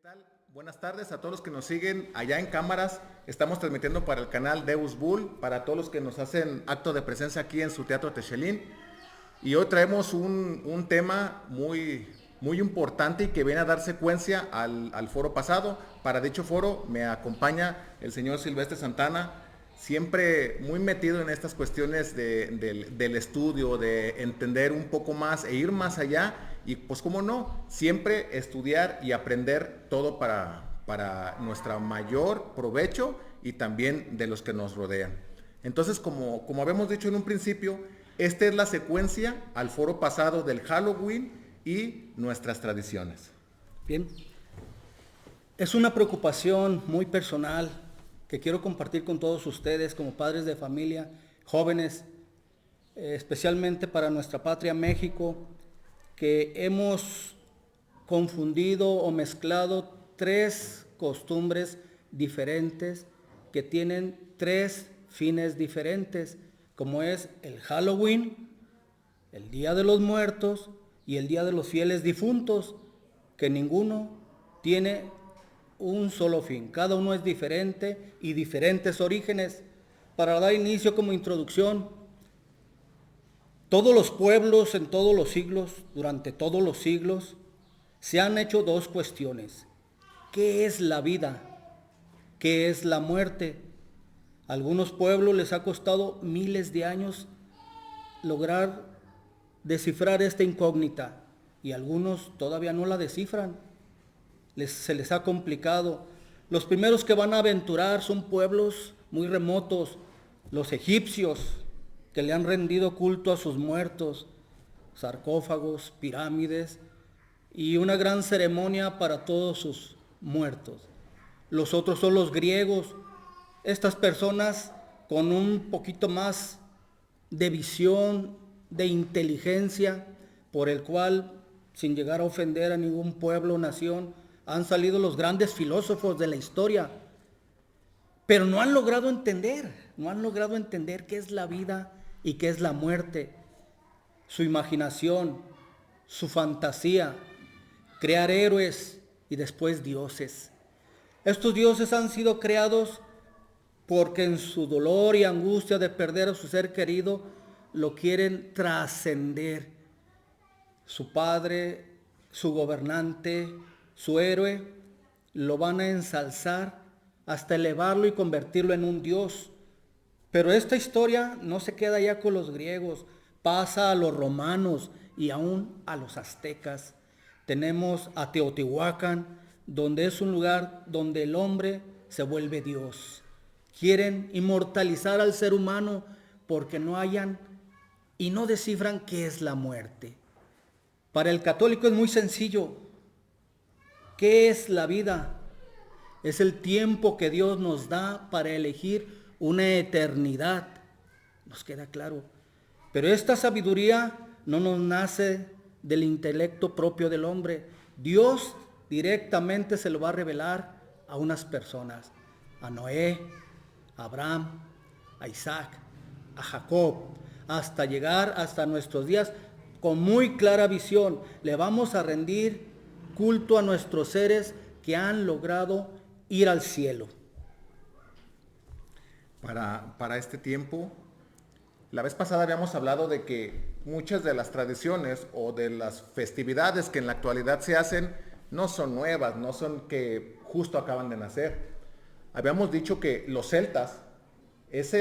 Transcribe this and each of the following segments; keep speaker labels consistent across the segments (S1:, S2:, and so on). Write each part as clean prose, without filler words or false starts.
S1: tal? Buenas tardes a todos los que nos siguen allá en cámaras. Estamos transmitiendo para el canal Deus Bull, para todos los que nos hacen acto de presencia aquí en su Teatro Techelín. Y hoy traemos un tema muy importante y que viene a dar secuencia al foro pasado. Para dicho foro me acompaña el señor Silvestre Santana, siempre muy metido en estas cuestiones del estudio, de entender un poco más e ir más allá. Y pues cómo no, siempre estudiar y aprender todo para nuestro mayor provecho y también de los que nos rodean. Entonces, como habíamos dicho en un principio, esta es la secuencia al foro pasado del Halloween y nuestras tradiciones.
S2: Bien, es una preocupación muy personal que quiero compartir con todos ustedes como padres de familia, jóvenes, especialmente para nuestra patria México, que hemos confundido o mezclado tres costumbres diferentes que tienen tres fines diferentes, como es el Halloween, el Día de los Muertos y el Día de los Fieles Difuntos, que ninguno tiene un solo fin. Cada uno es diferente y diferentes orígenes. Para dar inicio como introducción, todos los pueblos en todos los siglos, durante todos los siglos, se han hecho dos cuestiones. ¿Qué es la vida? ¿Qué es la muerte? A algunos pueblos les ha costado miles de años lograr descifrar esta incógnita y algunos todavía no la descifran. Se les ha complicado. Los primeros que van a aventurar son pueblos muy remotos, los egipcios, que le han rendido culto a sus muertos, sarcófagos, pirámides y una gran ceremonia para todos sus muertos. Los otros son los griegos, estas personas con un poquito más de visión, de inteligencia, por el cual, sin llegar a ofender a ningún pueblo o nación, han salido los grandes filósofos de la historia, pero no han logrado entender qué es la vida y qué es la muerte. Su imaginación, su fantasía, crear héroes y después dioses. Estos dioses han sido creados porque en su dolor y angustia de perder a su ser querido, lo quieren trascender. Su padre, su gobernante, su héroe, lo van a ensalzar hasta elevarlo y convertirlo en un dios. Pero esta historia no se queda ya con los griegos, pasa a los romanos y aún a los aztecas. Tenemos a Teotihuacán, donde es un lugar donde el hombre se vuelve Dios. Quieren inmortalizar al ser humano porque no hallan y no descifran qué es la muerte. Para el católico es muy sencillo. ¿Qué es la vida? Es el tiempo que Dios nos da para elegir una eternidad. Nos queda claro. Pero esta sabiduría no nos nace del intelecto propio del hombre. Dios directamente se lo va a revelar a unas personas. A Noé, a Abraham, a Isaac, a Jacob, hasta llegar hasta nuestros días con muy clara visión. Le vamos a rendir culto a nuestros seres que han logrado ir al cielo.
S1: Para este tiempo, la vez pasada habíamos hablado de que muchas de las tradiciones o de las festividades que en la actualidad se hacen no son nuevas, no son que justo acaban de nacer. Habíamos dicho que los celtas es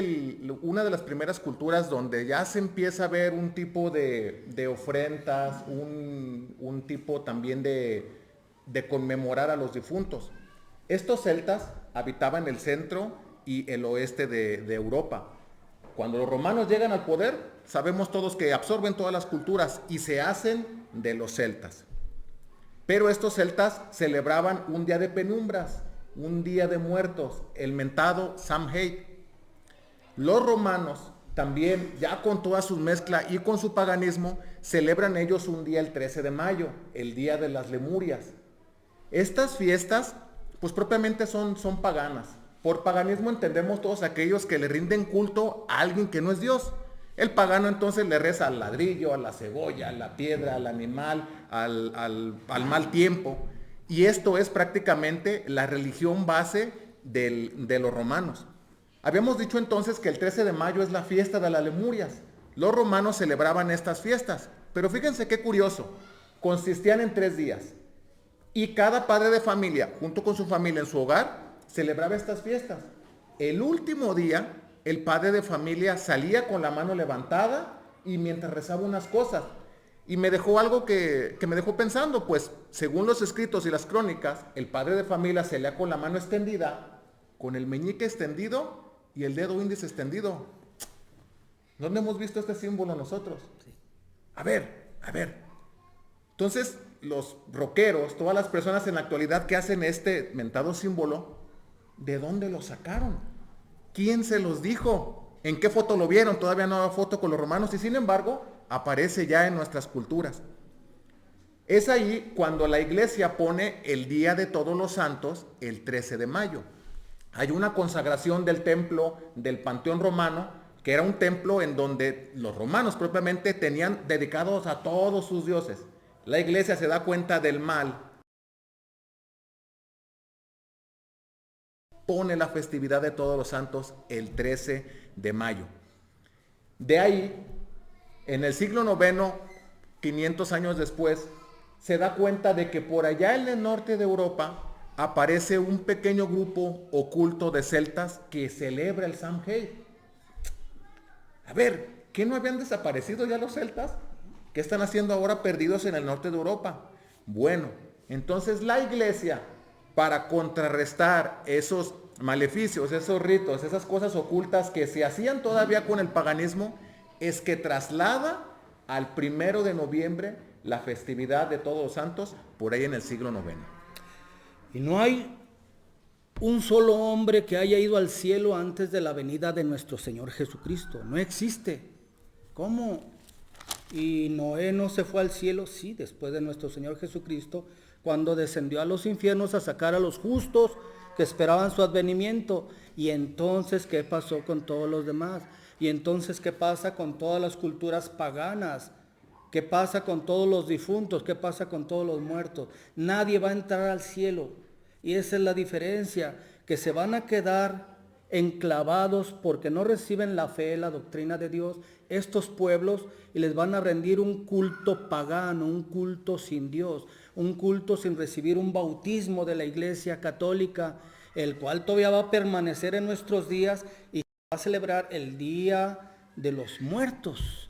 S1: una de las primeras culturas donde ya se empieza a ver un tipo de ofrendas, un tipo también de conmemorar a los difuntos. Estos celtas habitaban el centro y el oeste de Europa. Cuando los romanos llegan al poder, sabemos todos que absorben todas las culturas y se hacen de los celtas. Pero estos celtas celebraban un día de penumbras, un día de muertos, el mentado Samhain. Los romanos también, ya con toda su mezcla y con su paganismo, celebran ellos un día el 13 de mayo, el día de las Lemurias. Estas fiestas, pues propiamente son paganas. Por paganismo entendemos todos aquellos que le rinden culto a alguien que no es Dios. El pagano entonces le reza al ladrillo, a la cebolla, a la piedra, al animal, al mal tiempo. Y esto es prácticamente la religión base de los romanos. Habíamos dicho entonces que el 13 de mayo es la fiesta de las Lemurias. Los romanos celebraban estas fiestas, pero fíjense qué curioso, consistían en 3 días. Y cada padre de familia, junto con su familia en su hogar, celebraba estas fiestas. El último día, el padre de familia salía con la mano levantada y mientras rezaba unas cosas. Y me dejó algo que me dejó pensando, pues según los escritos y las crónicas, el padre de familia salía con la mano extendida, con el meñique extendido y el dedo índice extendido. ¿Dónde hemos visto este símbolo nosotros? A ver. Entonces, los rockeros, todas las personas en la actualidad que hacen este mentado símbolo, ¿de dónde lo sacaron? ¿Quién se los dijo? ¿En qué foto lo vieron? Todavía no hay foto con los romanos y sin embargo aparece ya en nuestras culturas. Es ahí cuando la iglesia pone el Día de Todos los Santos el 13 de mayo. Hay una consagración del templo del Panteón Romano, que era un templo en donde los romanos propiamente tenían dedicados a todos sus dioses. La iglesia se da cuenta del mal, pone la festividad de Todos los Santos el 13 de mayo. De ahí, en el siglo IX, 500 años después, se da cuenta de que por allá en el norte de Europa aparece un pequeño grupo oculto de celtas que celebra el Samhain. A ver, ¿qué no habían desaparecido ya los celtas? ¿Qué están haciendo ahora perdidos en el norte de Europa? Bueno, entonces la iglesia, para contrarrestar esos maleficios, esos ritos, esas cosas ocultas que se hacían todavía con el paganismo, es que traslada al 1 de noviembre la festividad de Todos los Santos por ahí en el siglo IX.
S2: Y no hay un solo hombre que haya ido al cielo antes de la venida de nuestro Señor Jesucristo. No existe. ¿Cómo? Y Noé no se fue al cielo, sí, después de nuestro Señor Jesucristo, cuando descendió a los infiernos a sacar a los justos que esperaban su advenimiento. Y entonces, ¿qué pasó con todos los demás? Y entonces, ¿qué pasa con todas las culturas paganas? ¿Qué pasa con todos los difuntos? ¿Qué pasa con todos los muertos? Nadie va a entrar al cielo. Y esa es la diferencia, que se van a quedar enclavados porque no reciben la fe, la doctrina de Dios, estos pueblos, y les van a rendir un culto pagano, un culto sin Dios, un culto sin recibir un bautismo de la Iglesia Católica, el cual todavía va a permanecer en nuestros días y va a celebrar el Día de los Muertos,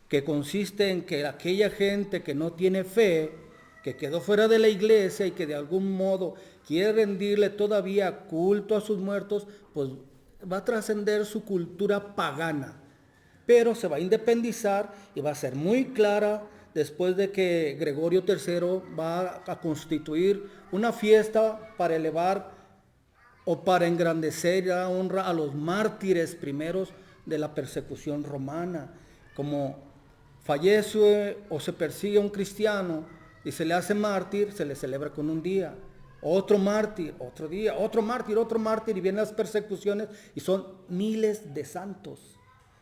S2: que consiste en que aquella gente que no tiene fe, que quedó fuera de la iglesia y que de algún modo quiere rendirle todavía culto a sus muertos, pues va a trascender su cultura pagana, pero se va a independizar y va a ser muy clara después de que Gregorio III va a constituir una fiesta para elevar o para engrandecer la honra a los mártires primeros de la persecución romana. Como fallece o se persigue a un cristiano y se le hace mártir, se le celebra con un día. Otro mártir, otro día, otro mártir, y vienen las persecuciones y son miles de santos,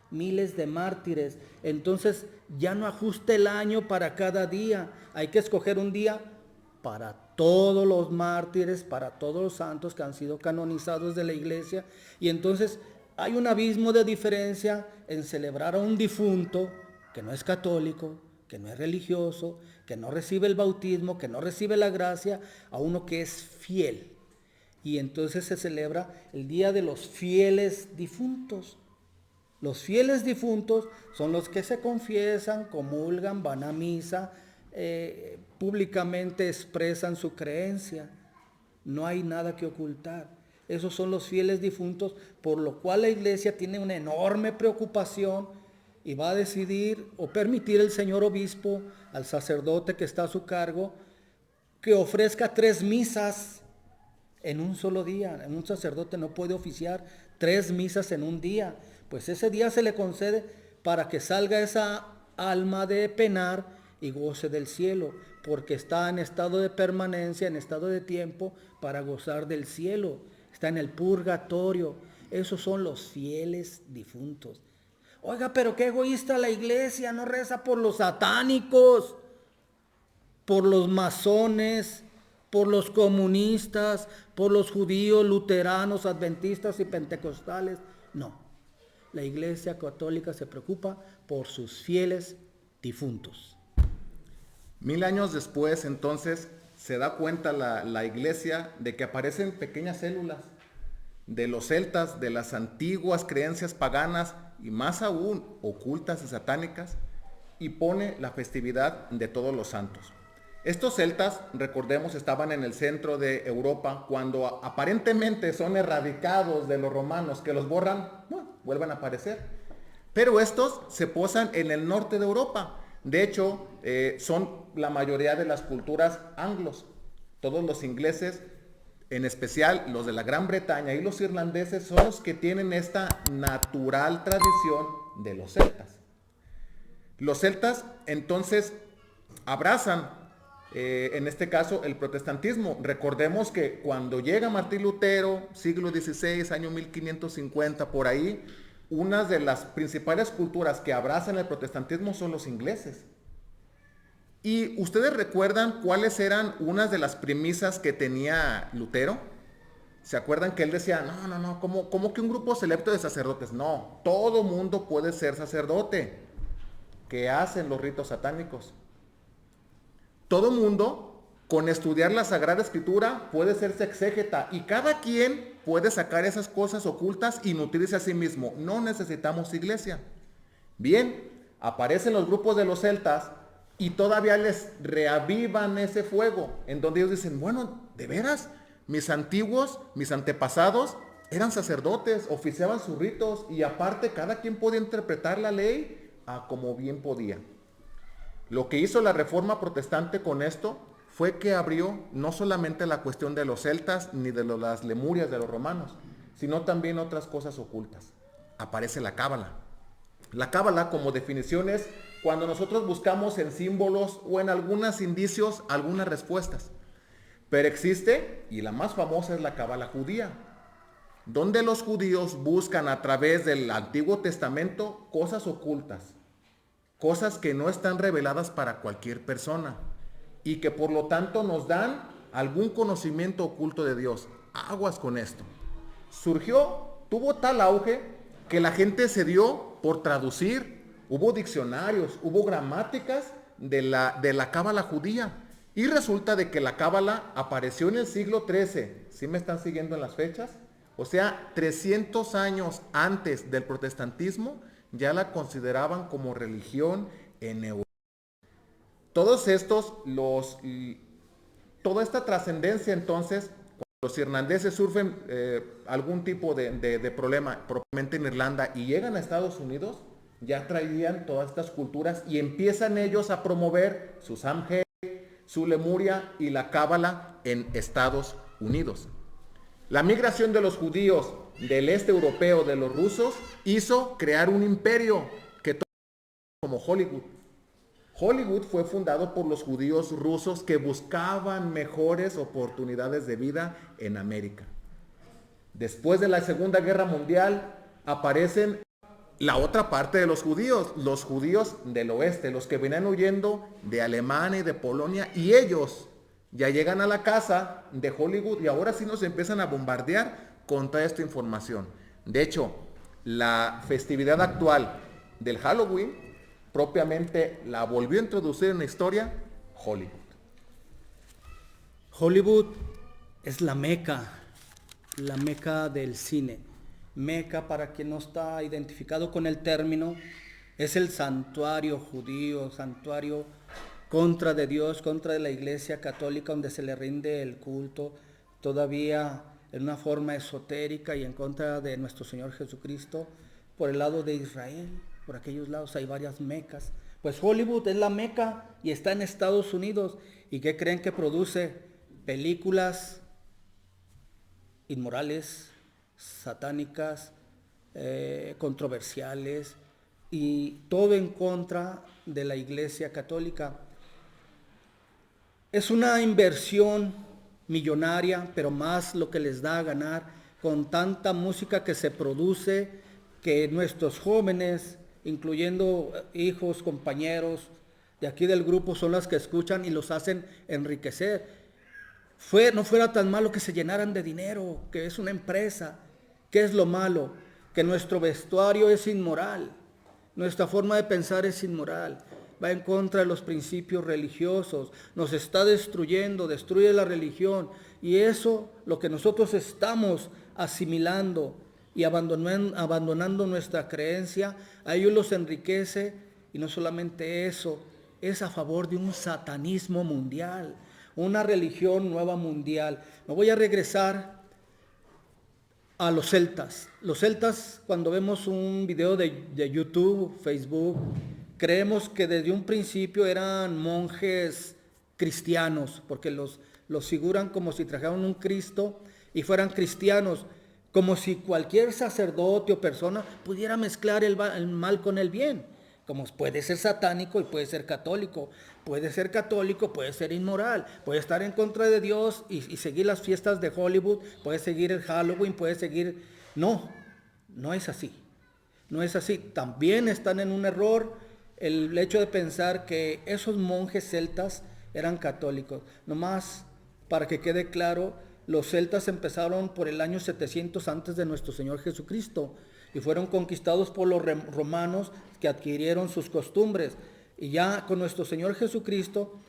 S2: miles de mártires. Entonces ya no ajusta el año para cada día, hay que escoger un día para todos los mártires, para todos los santos que han sido canonizados de la iglesia. Y entonces hay un abismo de diferencia en celebrar a un difunto que no es católico, que no es religioso, que no recibe el bautismo, que no recibe la gracia, a uno que es fiel. Y entonces se celebra el Día de los Fieles Difuntos. Los fieles difuntos son los que se confiesan, comulgan, van a misa, públicamente expresan su creencia. No hay nada que ocultar. Esos son los fieles difuntos, por lo cual la iglesia tiene una enorme preocupación y va a decidir o permitir el señor obispo al sacerdote que está a su cargo que ofrezca 3 misas en un solo día. Un sacerdote no puede oficiar 3 misas en un día, pues ese día se le concede para que salga esa alma de penar y goce del cielo, porque está en estado de permanencia, en estado de tiempo para gozar del cielo, está en el purgatorio. Esos son los fieles difuntos. Oiga, pero qué egoísta la iglesia, no reza por los satánicos, por los masones, por los comunistas, por los judíos, luteranos, adventistas y pentecostales. No, la Iglesia Católica se preocupa por sus fieles difuntos.
S1: 1000 años después, entonces, se da cuenta la Iglesia de que aparecen pequeñas células de los celtas, de las antiguas creencias paganas y más aún ocultas y satánicas, y pone la festividad de todos los santos. Estos celtas, recordemos, estaban en el centro de Europa cuando aparentemente son erradicados de los romanos que los borran, bueno, vuelven a aparecer. Pero estos se posan en el norte de Europa. De hecho, son la mayoría de las culturas anglos. Todos los ingleses, en especial los de la Gran Bretaña y los irlandeses, son los que tienen esta natural tradición de los celtas. Los celtas entonces abrazan, en este caso, el protestantismo. Recordemos que cuando llega Martín Lutero, siglo XVI, año 1550, por ahí, una de las principales culturas que abrazan el protestantismo son los ingleses. ¿Y ustedes recuerdan cuáles eran unas de las premisas que tenía Lutero? ¿Se acuerdan que él decía, no, ¿cómo que un grupo selecto de sacerdotes? No, todo mundo puede ser sacerdote. ¿Qué hacen los ritos satánicos? Todo mundo, con estudiar la Sagrada Escritura, puede serse exégeta y cada quien puede sacar esas cosas ocultas y nutrirse a sí mismo. No necesitamos iglesia. Bien, aparecen los grupos de los celtas y todavía les reavivan ese fuego, en donde ellos dicen, bueno, de veras, mis antepasados eran sacerdotes, oficiaban sus ritos y aparte cada quien podía interpretar la ley a como bien podía. Lo que hizo la Reforma Protestante con esto fue que abrió no solamente la cuestión de los celtas ni de las lemurias de los romanos, sino también otras cosas ocultas. Aparece la cábala. La cábala, como definición, es cuando nosotros buscamos en símbolos o en algunos indicios algunas respuestas. Pero existe, y la más famosa es la cábala judía, donde los judíos buscan a través del Antiguo Testamento cosas ocultas, cosas que no están reveladas para cualquier persona y que por lo tanto nos dan algún conocimiento oculto de Dios. Aguas con esto. Tuvo tal auge que la gente se dio por traducir. Hubo diccionarios, hubo gramáticas de la cábala judía. Y resulta de que la cábala apareció en el siglo XIII. ¿Sí me están siguiendo en las fechas? O sea, 300 años antes del protestantismo ya la consideraban como religión en Europa. Todos estos, toda esta trascendencia entonces, cuando los irlandeses sufren algún tipo de problema, propiamente en Irlanda, y llegan a Estados Unidos, ya traían todas estas culturas y empiezan ellos a promover su Samhain, su Lemuria y la cábala en Estados Unidos. La migración de los judíos del este europeo, de los rusos, hizo crear un imperio que como Hollywood. Hollywood fue fundado por los judíos rusos que buscaban mejores oportunidades de vida en América. Después de la Segunda Guerra Mundial aparecen la otra parte de los judíos del oeste, los que venían huyendo de Alemania y de Polonia, y ellos ya llegan a la casa de Hollywood y ahora sí nos empiezan a bombardear con toda esta información. De hecho, la festividad actual del Halloween propiamente la volvió a introducir en la historia Hollywood.
S2: Hollywood es la meca del cine. Meca, para quien no está identificado con el término, es el santuario judío, santuario contra de Dios, contra de la Iglesia Católica, donde se le rinde el culto, todavía en una forma esotérica y en contra de nuestro Señor Jesucristo. Por el lado de Israel, por aquellos lados hay varias mecas. Pues Hollywood es la meca y está en Estados Unidos. ¿Y qué creen que produce? Películas inmorales, satánicas, controversiales y todo en contra de la Iglesia Católica. Es una inversión millonaria, pero más lo que les da a ganar con tanta música que se produce, que nuestros jóvenes, incluyendo hijos, compañeros de aquí del grupo, son los que escuchan y los hacen enriquecer. no fuera tan malo que se llenaran de dinero, que es una empresa. ¿Qué es lo malo? Que nuestro vestuario es inmoral, nuestra forma de pensar es inmoral, va en contra de los principios religiosos, nos está destruyendo, destruye la religión, y eso, lo que nosotros estamos asimilando y abandonando nuestra creencia, a ellos los enriquece, y no solamente eso, es a favor de un satanismo mundial, una religión nueva mundial. Me voy a regresar a los celtas. Los celtas, cuando vemos un video de YouTube, Facebook, creemos que desde un principio eran monjes cristianos, porque los figuran como si trajeran un Cristo y fueran cristianos, como si cualquier sacerdote o persona pudiera mezclar el mal con el bien. Como puede ser satánico y puede ser católico, puede ser inmoral, puede estar en contra de Dios y seguir las fiestas de Hollywood, puede seguir el Halloween, puede seguir... No es así, no es así. También están en un error el hecho de pensar que esos monjes celtas eran católicos. Nomás para que quede claro, los celtas empezaron por el año 700 antes de nuestro Señor Jesucristo y fueron conquistados por los romanos, que adquirieron sus costumbres. Y ya con nuestro Señor Jesucristo,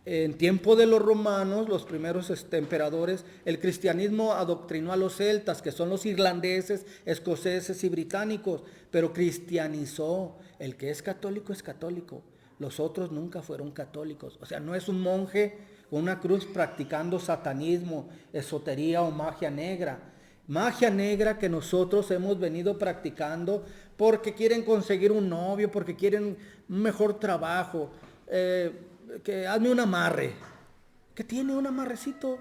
S2: en tiempo de los romanos, los primeros emperadores, el cristianismo adoctrinó a los celtas, que son los irlandeses, escoceses y británicos, pero cristianizó. El que es católico es católico. Los otros nunca fueron católicos. O sea, no es un monje con una cruz practicando satanismo, esotería o magia negra. Magia negra que nosotros hemos venido practicando porque quieren conseguir un novio, porque quieren un mejor trabajo, que hazme un amarre. ¿Qué tiene un amarrecito?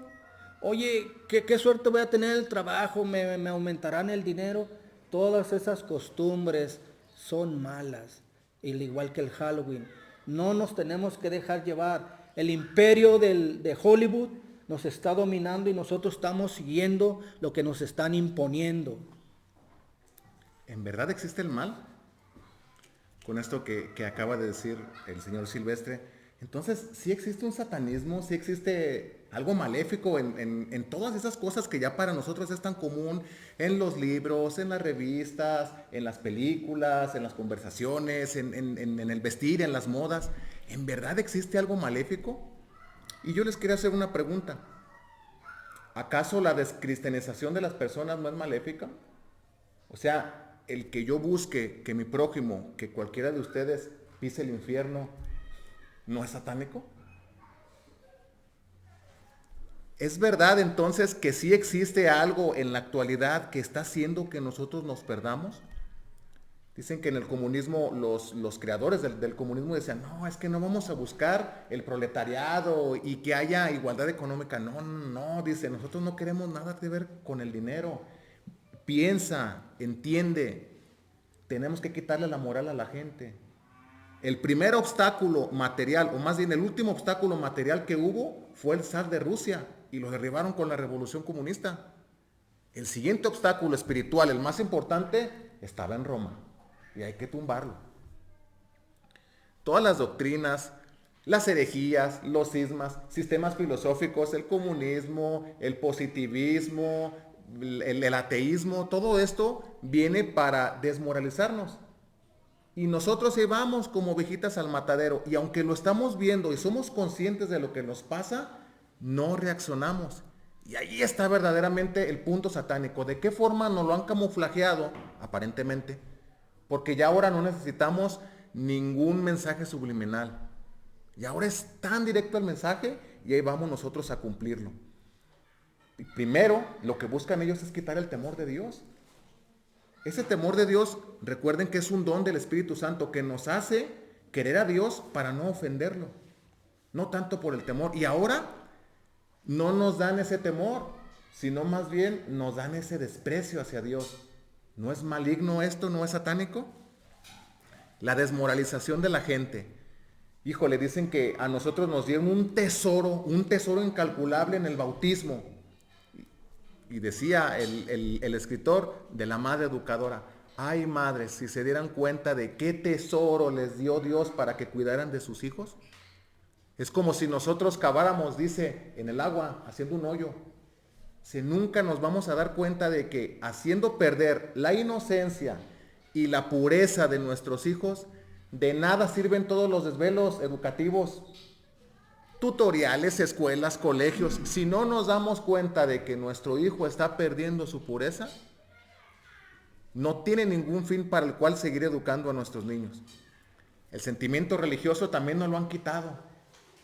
S2: Oye, ¿qué suerte voy a tener en el trabajo? ¿Me aumentarán el dinero? Todas esas costumbres son malas, al igual que el Halloween. No nos tenemos que dejar llevar. El imperio de Hollywood nos está dominando y nosotros estamos siguiendo lo que nos están imponiendo.
S1: ¿En verdad existe el mal? Con esto que acaba de decir el señor Silvestre, entonces sí existe un satanismo, sí existe algo maléfico en todas esas cosas que ya para nosotros es tan común, en los libros, en las revistas, en las películas, en las conversaciones, en el vestir, en las modas. ¿En verdad existe algo maléfico? Y yo les quería hacer una pregunta. ¿Acaso la descristianización de las personas no es maléfica? O sea, el que yo busque que mi prójimo, que cualquiera de ustedes pise el infierno, ¿no es satánico? ¿Es verdad entonces que sí existe algo en la actualidad que está haciendo que nosotros nos perdamos? Dicen que en el comunismo, los creadores del comunismo decían, no, es que no vamos a buscar el proletariado y que haya igualdad económica. No, dice, nosotros no queremos nada que ver con el dinero. Piensa, entiende, tenemos que quitarle la moral a la gente. El primer obstáculo material, o más bien el último obstáculo material que hubo, fue el zar de Rusia y lo derribaron con la revolución comunista. El siguiente obstáculo espiritual, el más importante, estaba en Roma. Y hay que tumbarlo. Todas las doctrinas, las herejías, los cismas, sistemas filosóficos, el comunismo, el positivismo, el ateísmo, todo esto viene para desmoralizarnos. Y nosotros vamos como ovejitas al matadero. Y aunque lo estamos viendo y somos conscientes de lo que nos pasa, no reaccionamos. Y ahí está verdaderamente el punto satánico. ¿De qué forma nos lo han camuflajeado, aparentemente? Porque ya ahora no necesitamos ningún mensaje subliminal. Y ahora es tan directo el mensaje y ahí vamos nosotros a cumplirlo. Y primero, lo que buscan ellos es quitar el temor de Dios. Ese temor de Dios, recuerden que es un don del Espíritu Santo que nos hace querer a Dios para no ofenderlo. No tanto por el temor. Y ahora no nos dan ese temor, sino más bien nos dan ese desprecio hacia Dios. ¿No es maligno esto? ¿No es satánico? La desmoralización de la gente. Híjole, dicen que a nosotros nos dieron un tesoro incalculable en el bautismo. Y decía el escritor de la madre educadora, ay madres, si se dieran cuenta de qué tesoro les dio Dios para que cuidaran de sus hijos. Es como si nosotros caváramos, dice, en el agua, haciendo un hoyo. Si nunca nos vamos a dar cuenta de que haciendo perder la inocencia y la pureza de nuestros hijos, de nada sirven todos los desvelos educativos, tutoriales, escuelas, colegios. Si no nos damos cuenta de que nuestro hijo está perdiendo su pureza, no tiene ningún fin para el cual seguir educando a nuestros niños. El sentimiento religioso también nos lo han quitado.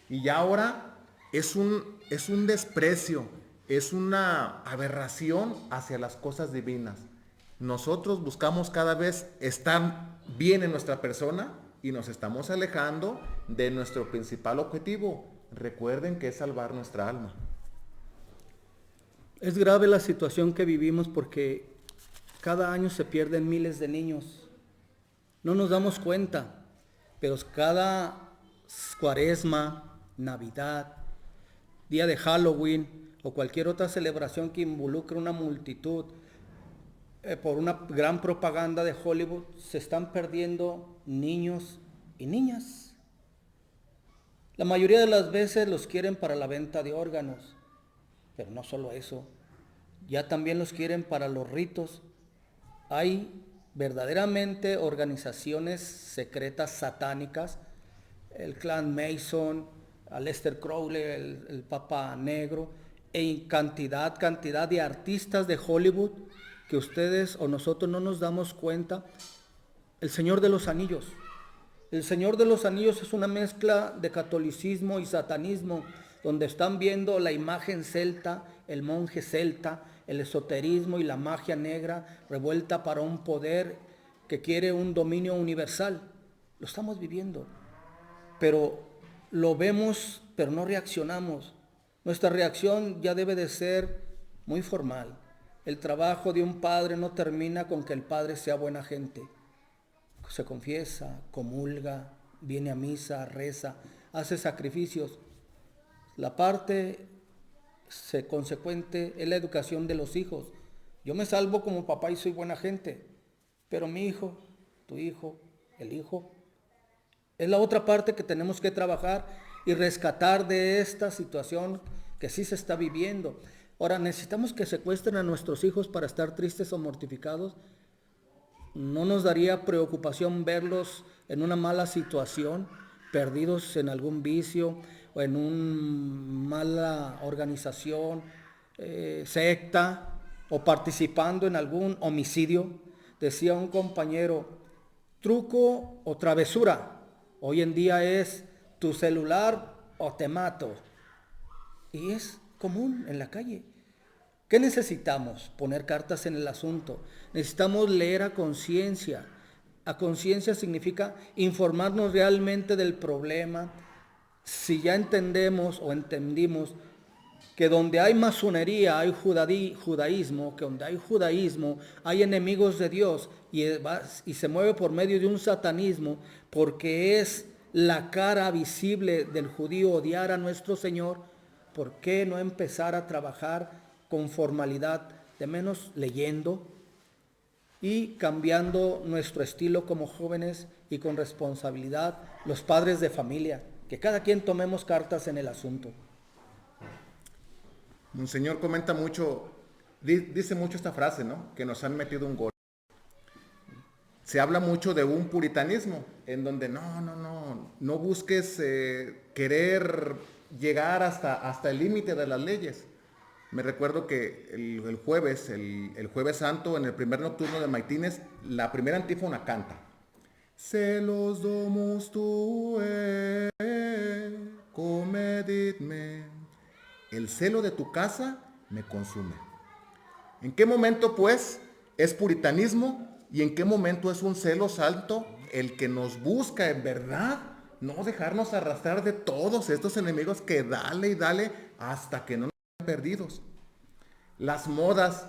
S1: Y ya ahora es un desprecio, es una aberración hacia las cosas divinas. Nosotros buscamos cada vez estar bien en nuestra persona y nos estamos alejando de nuestro principal objetivo. Recuerden que es salvar nuestra alma.
S2: Es grave la situación que vivimos porque cada año se pierden miles de niños. No nos damos cuenta, pero cada Cuaresma, Navidad, día de Halloween o cualquier otra celebración que involucre una multitud, por una gran propaganda de Hollywood, se están perdiendo niños y niñas. La mayoría de las veces los quieren para la venta de órganos, pero no solo eso, ya también los quieren para los ritos. Hay verdaderamente organizaciones secretas satánicas, el clan Mason, Aleister Crowley, el Papa Negro, e cantidad de artistas de Hollywood que ustedes o nosotros no nos damos cuenta. El Señor de los Anillos. El Señor de los Anillos es una mezcla de catolicismo y satanismo, donde están viendo la imagen celta, el monje celta, el esoterismo y la magia negra revuelta para un poder que quiere un dominio universal. Lo estamos viviendo, pero lo vemos, pero no reaccionamos. Nuestra reacción ya debe de ser muy formal. El trabajo de un padre no termina con que el padre sea buena gente. Se confiesa, comulga, viene a misa, reza, hace sacrificios. La parte consecuente es la educación de los hijos. Yo me salvo como papá y soy buena gente, pero mi hijo, tu hijo, el hijo, es la otra parte que tenemos que trabajar y rescatar de esta situación que sí se está viviendo. Ahora, ¿necesitamos que secuestren a nuestros hijos para estar tristes o mortificados? ¿No nos daría preocupación verlos en una mala situación, perdidos en algún vicio o en una mala organización, secta, o participando en algún homicidio? Decía un compañero, truco o travesura. Hoy en día es tu celular o te mato. Y es común en la calle. ¿Qué necesitamos? Poner cartas en el asunto. Necesitamos leer a conciencia. A conciencia significa informarnos realmente del problema. Si ya entendemos o entendimos que donde hay masonería hay judaísmo, que donde hay judaísmo hay enemigos de Dios y se mueve por medio de un satanismo, porque es la cara visible del judío odiar a nuestro Señor, ¿por qué no empezar a trabajar con formalidad, de menos leyendo y cambiando nuestro estilo como jóvenes y con responsabilidad los padres de familia, que cada quien tomemos cartas en el asunto?
S1: Monseñor comenta mucho, dice mucho esta frase, ¿no? Que nos han metido un gol. Se habla mucho de un puritanismo, en donde no busques querer llegar hasta el límite de las leyes. Me recuerdo que el jueves santo, en el primer nocturno de Maitines, la primera antífona canta: Celos domus tuae, comeditme. El celo de tu casa me consume. ¿En qué momento, pues, es puritanismo y en qué momento es un celo santo el que nos busca en verdad no dejarnos arrastrar de todos estos enemigos que dale y dale hasta que no nos sean perdidos? Las modas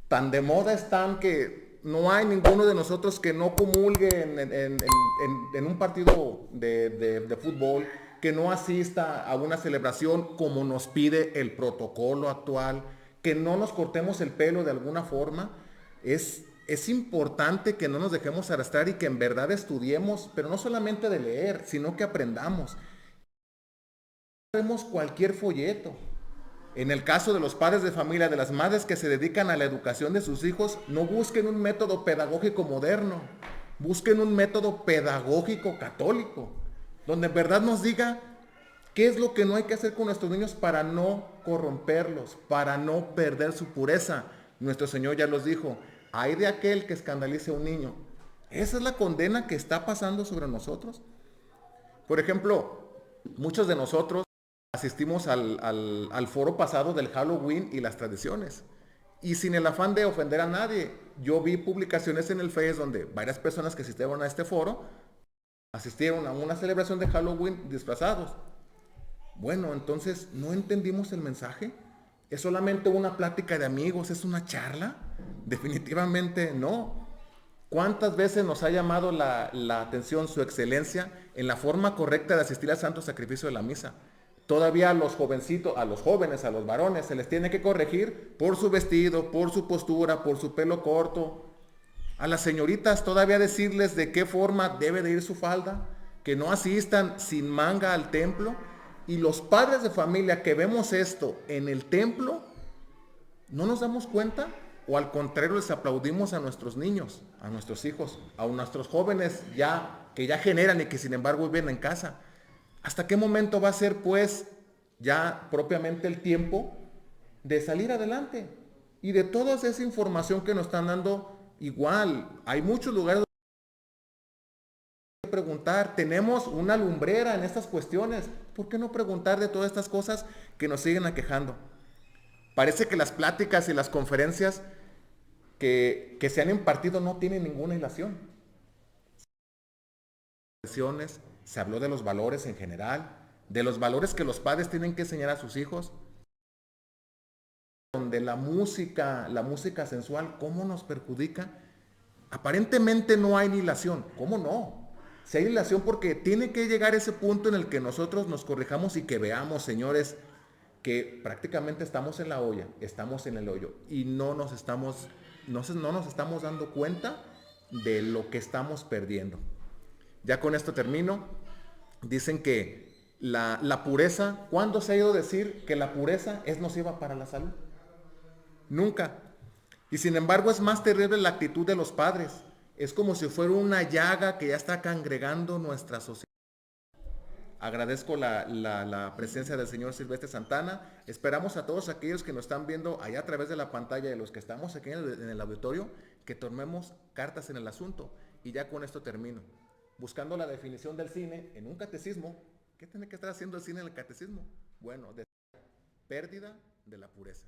S1: tan de moda están que no hay ninguno de nosotros que no comulgue en un partido de fútbol, que no asista a una celebración como nos pide el protocolo actual, que no nos cortemos el pelo de alguna forma. Es importante que no nos dejemos arrastrar y que en verdad estudiemos, pero no solamente de leer, sino que aprendamos. vemos cualquier folleto. En el caso de los padres de familia, de las madres que se dedican a la educación de sus hijos, no busquen un método pedagógico moderno, busquen un método pedagógico católico, donde en verdad nos diga qué es lo que no hay que hacer con nuestros niños para no corromperlos, para no perder su pureza. Nuestro Señor ya los dijo, hay de aquel que escandalice a un niño. Esa es la condena que está pasando sobre nosotros. Por ejemplo, muchos de nosotros asistimos al foro pasado del Halloween y las tradiciones. Y sin el afán de ofender a nadie, yo vi publicaciones en el Face donde varias personas que asistieron a este foro asistieron a una celebración de Halloween disfrazados. Bueno, entonces, ¿no entendimos el mensaje? ¿Es solamente una plática de amigos? ¿Es una charla? Definitivamente no. ¿Cuántas veces nos ha llamado la atención su excelencia en la forma correcta de asistir al santo sacrificio de la misa? Todavía a los jovencitos, a los jóvenes, a los varones, se les tiene que corregir por su vestido, por su postura, por su pelo corto. A las señoritas todavía decirles de qué forma debe de ir su falda, que no asistan sin manga al templo. Y los padres de familia que vemos esto en el templo, ¿no nos damos cuenta? O al contrario, les aplaudimos a nuestros niños, a nuestros hijos, a nuestros jóvenes que ya generan y que sin embargo viven en casa. ¿Hasta qué momento va a ser pues ya propiamente el tiempo de salir adelante? Y de toda esa información que nos están dando, igual, hay muchos lugares donde preguntar, tenemos una lumbrera en estas cuestiones, ¿por qué no preguntar de todas estas cosas que nos siguen aquejando? Parece que las pláticas y las conferencias que se han impartido no tienen ninguna hilación. Se habló de los valores en general, de los valores que los padres tienen que enseñar a sus hijos, donde la música sensual, ¿cómo nos perjudica? Aparentemente no hay hilación. ¿Cómo no? Si hay hilación, porque tiene que llegar ese punto en el que nosotros nos corrijamos y que veamos, señores, que prácticamente estamos en la olla, estamos en el hoyo y no nos estamos dando cuenta de lo que estamos perdiendo. Ya con esto termino. Dicen que la pureza, ¿cuándo se ha ido a decir que la pureza es nociva para la salud? Nunca. Y sin embargo es más terrible la actitud de los padres. Es como si fuera una llaga que ya está congregando nuestra sociedad. Agradezco la presencia del señor Silvestre Santana. Esperamos a todos aquellos que nos están viendo allá a través de la pantalla y los que estamos aquí en el auditorio, que tomemos cartas en el asunto. Y ya con esto termino. Buscando la definición del cine en un catecismo. ¿Qué tiene que estar haciendo el cine en el catecismo? Bueno, pérdida de la pureza.